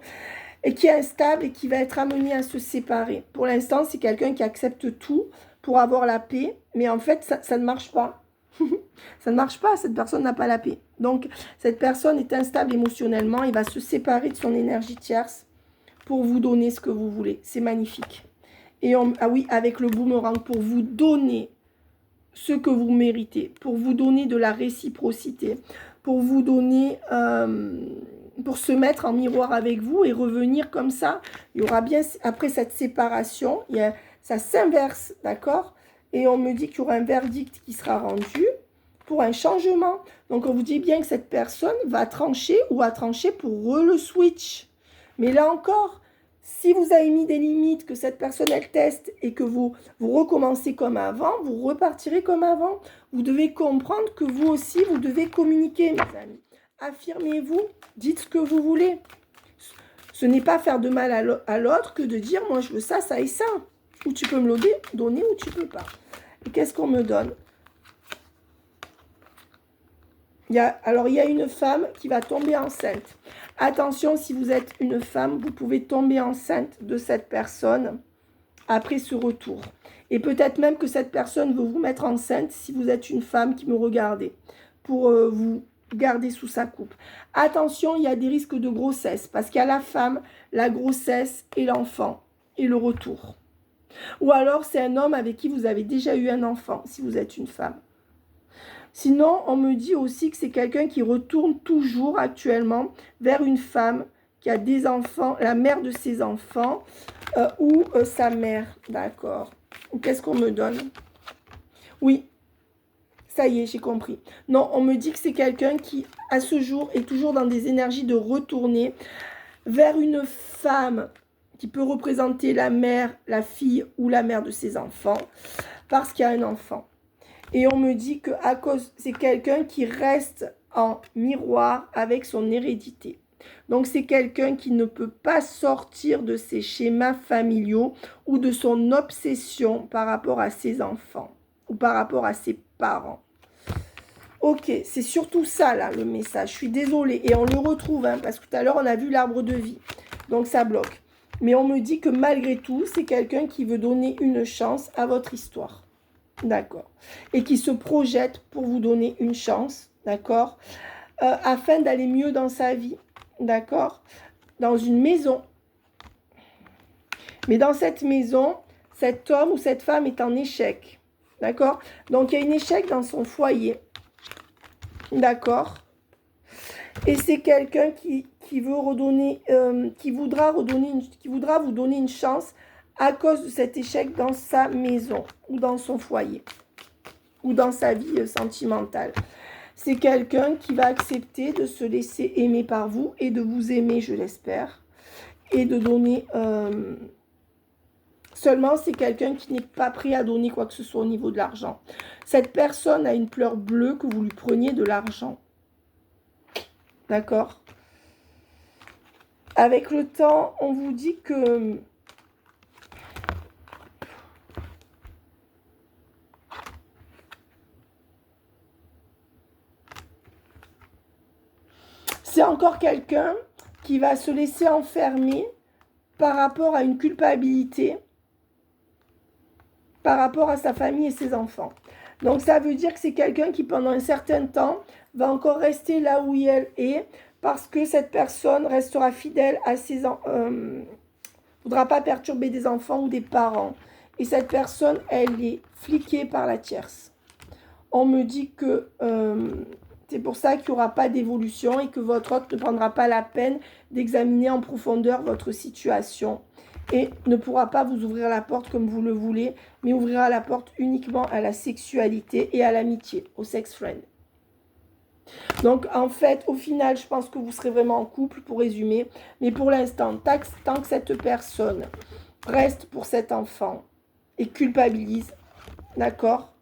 et qui est instable et qui va être amenée à se séparer. Pour l'instant, c'est quelqu'un qui accepte tout pour avoir la paix, mais en fait, ça ne marche pas. Ça ne marche pas, cette personne n'a pas la paix. Donc, cette personne est instable émotionnellement, il va se séparer de son énergie tierce pour vous donner ce que vous voulez. C'est magnifique. Et ah oui, avec le boomerang, pour vous donner ce que vous méritez, pour vous donner de la réciprocité, pour vous donner, pour se mettre en miroir avec vous et revenir comme ça. Il y aura bien, après cette séparation, ça s'inverse, d'accord? Et on me dit qu'il y aura un verdict qui sera rendu pour un changement. Donc on vous dit bien que cette personne va trancher ou a tranché pour le switch. Mais là encore, si vous avez mis des limites, que cette personne elle teste et que vous recommencez comme avant, vous repartirez comme avant. Vous devez comprendre que vous aussi, vous devez communiquer, mes amis. Affirmez-vous, dites ce que vous voulez. Ce n'est pas faire de mal à l'autre que de dire, moi je veux ça, ça et ça. Ou tu peux me le donner ou tu ne peux pas. Et qu'est-ce qu'on me donne? Alors, il y a une femme qui va tomber enceinte. Attention, si vous êtes une femme, vous pouvez tomber enceinte de cette personne après ce retour. Et peut-être même que cette personne veut vous mettre enceinte si vous êtes une femme qui me regardez, pour vous garder sous sa coupe. Attention, il y a des risques de grossesse, parce qu'il y a la femme, la grossesse et l'enfant, et le retour. Ou alors, c'est un homme avec qui vous avez déjà eu un enfant, si vous êtes une femme. Sinon, on me dit aussi que c'est quelqu'un qui retourne toujours actuellement vers une femme qui a des enfants, la mère de ses enfants ou sa mère, d'accord. Qu'est-ce qu'on me donne? Oui, ça y est, j'ai compris. Non, on me dit que c'est quelqu'un qui, à ce jour, est toujours dans des énergies de retourner vers une femme qui peut représenter la mère, la fille ou la mère de ses enfants, parce qu'il y a un enfant. Et on me dit que à cause, c'est quelqu'un qui reste en miroir avec son hérédité. Donc c'est quelqu'un qui ne peut pas sortir de ses schémas familiaux ou de son obsession par rapport à ses enfants ou par rapport à ses parents. Ok, c'est surtout ça là le message. Je suis désolée et on le retrouve hein, parce que tout à l'heure on a vu l'arbre de vie. Donc ça bloque. Mais on me dit que malgré tout, c'est quelqu'un qui veut donner une chance à votre histoire. D'accord. Et qui se projette pour vous donner une chance, d'accord, afin d'aller mieux dans sa vie, d'accord, dans une maison. Mais dans cette maison, cet homme ou cette femme est en échec, d'accord. Donc, il y a un échec dans son foyer, d'accord. Et c'est quelqu'un qui veut redonner, qui voudra vous donner une chance à cause de cet échec dans sa maison ou dans son foyer ou dans sa vie sentimentale. C'est quelqu'un qui va accepter de se laisser aimer par vous et de vous aimer, je l'espère, et de donner... Seulement, c'est quelqu'un qui n'est pas prêt à donner quoi que ce soit au niveau de l'argent. Cette personne a une fleur bleue que vous lui preniez de l'argent. D'accord? Avec le temps, on vous dit que... c'est encore quelqu'un qui va se laisser enfermer par rapport à une culpabilité, par rapport à sa famille et ses enfants. Donc ça veut dire que c'est quelqu'un qui pendant un certain temps va encore rester là où elle est parce que cette personne restera fidèle à ses voudra pas perturber des enfants ou des parents. Et cette personne, elle est fliquée par la tierce. On me dit que c'est pour ça qu'il n'y aura pas d'évolution et que votre hôte ne prendra pas la peine d'examiner en profondeur votre situation et ne pourra pas vous ouvrir la porte comme vous le voulez, mais ouvrira la porte uniquement à la sexualité et à l'amitié, au sex friend. Donc, en fait, au final, je pense que vous serez vraiment en couple, pour résumer. Mais pour l'instant, tant que cette personne reste pour cet enfant et culpabilise, d'accord,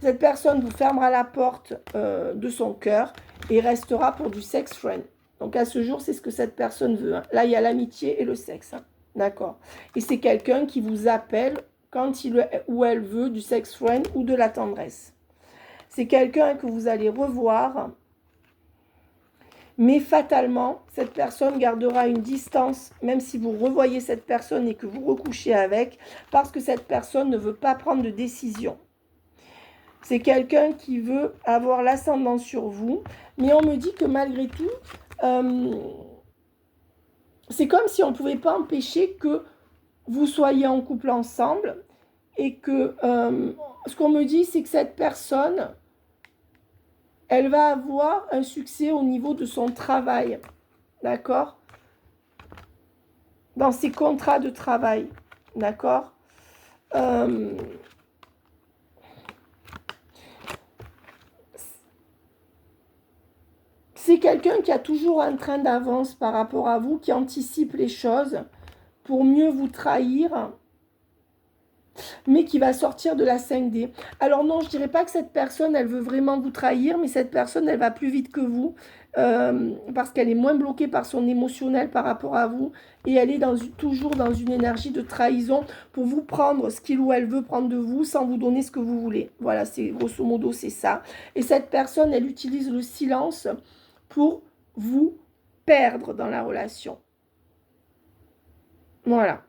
cette personne vous fermera la porte de son cœur et restera pour du sex friend. Donc, à ce jour, c'est ce que cette personne veut. Hein. Là, il y a l'amitié et le sexe. Hein. D'accord. Et c'est quelqu'un qui vous appelle quand il ou elle veut du sex friend ou de la tendresse. C'est quelqu'un que vous allez revoir, mais fatalement, cette personne gardera une distance, même si vous revoyez cette personne et que vous recouchez avec, parce que cette personne ne veut pas prendre de décision. C'est quelqu'un qui veut avoir l'ascendant sur vous, mais on me dit que malgré tout, c'est comme si on ne pouvait pas empêcher que vous soyez en couple ensemble et que ce qu'on me dit, c'est que cette personne, elle va avoir un succès au niveau de son travail, d'accord? Dans ses contrats de travail, d'accord? C'est quelqu'un qui a toujours un train d'avance par rapport à vous, qui anticipe les choses pour mieux vous trahir, mais qui va sortir de la 5D. Alors non, je ne dirais pas que cette personne, elle veut vraiment vous trahir, mais cette personne, elle va plus vite que vous, parce qu'elle est moins bloquée par son émotionnel par rapport à vous, et elle est toujours dans une énergie de trahison pour vous prendre ce qu'il ou elle veut prendre de vous, sans vous donner ce que vous voulez. Voilà, c'est grosso modo, c'est ça. Et cette personne, elle utilise le silence pour vous perdre dans la relation. Voilà.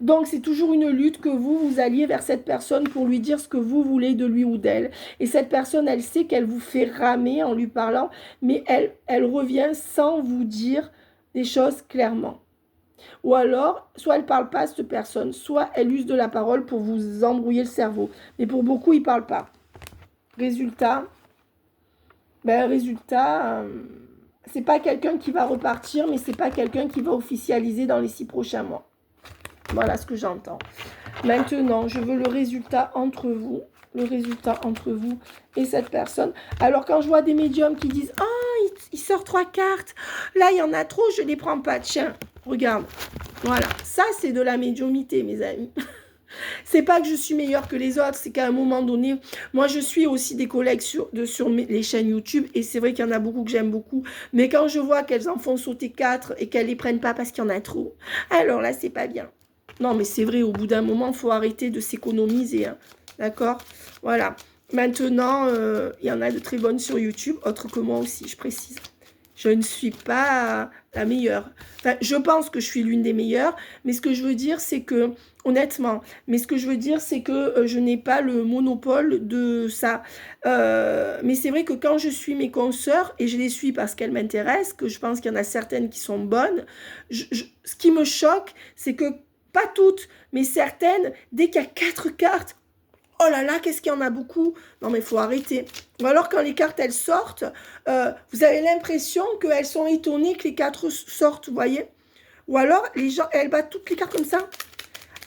Donc, c'est toujours une lutte que vous alliez vers cette personne pour lui dire ce que vous voulez de lui ou d'elle. Et cette personne, elle sait qu'elle vous fait ramer en lui parlant, mais elle revient sans vous dire des choses clairement. Ou alors, soit elle ne parle pas à cette personne, soit elle use de la parole pour vous embrouiller le cerveau. Mais pour beaucoup, ils ne parlent pas. Résultat, c'est pas quelqu'un qui va repartir, mais c'est pas quelqu'un qui va officialiser dans les 6 prochains mois. Voilà ce que j'entends. Maintenant, je veux le résultat entre vous. Le résultat entre vous et cette personne. Alors, quand je vois des médiums qui disent « Oh, il sort 3 cartes. Là, il y en a trop, je ne les prends pas. Tiens, regarde. » Voilà. Ça, c'est de la médiumité, mes amis. C'est pas que je suis meilleure que les autres, c'est qu'à un moment donné, moi je suis aussi des collègues sur les chaînes YouTube et c'est vrai qu'il y en a beaucoup que j'aime beaucoup, mais quand je vois qu'elles en font sauter 4 et qu'elles les prennent pas parce qu'il y en a trop, alors là c'est pas bien. Non mais c'est vrai, au bout d'un moment, il faut arrêter de s'économiser, hein. D'accord? Voilà. Maintenant, il y en a de très bonnes sur YouTube, autres que moi aussi, je précise. Je ne suis pas la meilleure. Enfin, je pense que je suis l'une des meilleures, mais ce que je veux dire, c'est que, honnêtement, je n'ai pas le monopole de ça. Mais c'est vrai que quand je suis mes consoeurs, et je les suis parce qu'elles m'intéressent, que je pense qu'il y en a certaines qui sont bonnes, ce qui me choque, c'est que, pas toutes, mais certaines, dès qu'il y a 4 cartes, oh là là, qu'est-ce qu'il y en a beaucoup? Non, mais il faut arrêter. Ou alors, quand les cartes, elles sortent, vous avez l'impression qu'elles sont étonnées que les 4 sortent, vous voyez? Ou alors, les gens, elles battent toutes les cartes comme ça.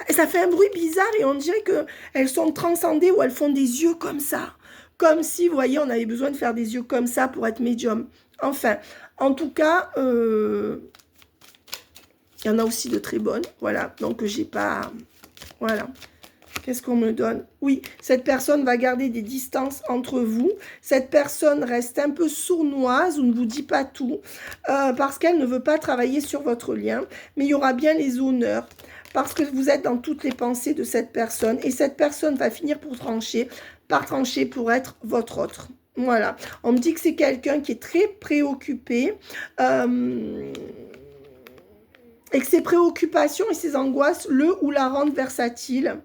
Et ça fait un bruit bizarre et on dirait qu'elles sont transcendées ou elles font des yeux comme ça. Comme si, vous voyez, on avait besoin de faire des yeux comme ça pour être médium. Enfin, en tout cas, il y en a aussi de très bonnes. Voilà, donc j'ai pas... Voilà. Qu'est-ce qu'on me donne? Oui, cette personne va garder des distances entre vous. Cette personne reste un peu sournoise ou ne vous dit pas tout parce qu'elle ne veut pas travailler sur votre lien. Mais il y aura bien les honneurs parce que vous êtes dans toutes les pensées de cette personne. Et cette personne va finir par trancher pour être votre autre. Voilà. On me dit que c'est quelqu'un qui est très préoccupé. Et que ses préoccupations et ses angoisses le ou la rendent versatile.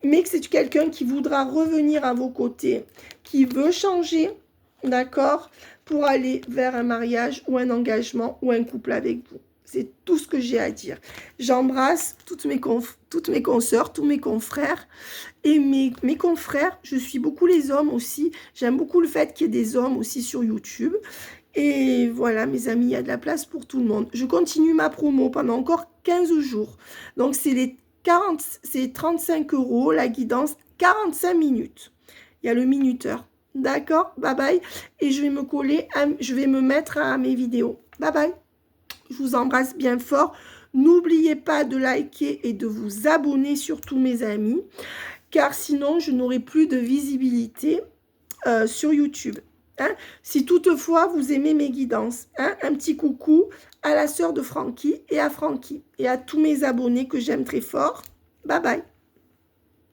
Mais que c'est quelqu'un qui voudra revenir à vos côtés, qui veut changer, d'accord, pour aller vers un mariage ou un engagement ou un couple avec vous. C'est tout ce que j'ai à dire. J'embrasse toutes mes consoeurs, tous mes confrères. Et mes confrères, je suis beaucoup les hommes aussi. J'aime beaucoup le fait qu'il y ait des hommes aussi sur YouTube. Et voilà, mes amis, il y a de la place pour tout le monde. Je continue ma promo pendant encore 15 jours. Donc, c'est 35 € la guidance, 45 minutes. Il y a le minuteur. D'accord? Bye bye. Et je vais me mettre à mes vidéos. Bye bye. Je vous embrasse bien fort. N'oubliez pas de liker et de vous abonner, surtout mes amis, car sinon, je n'aurai plus de visibilité sur YouTube. Hein? Si toutefois, vous aimez mes guidances, hein? Un petit coucou à la sœur de Francky et à Francky et à tous mes abonnés que j'aime très fort. Bye bye.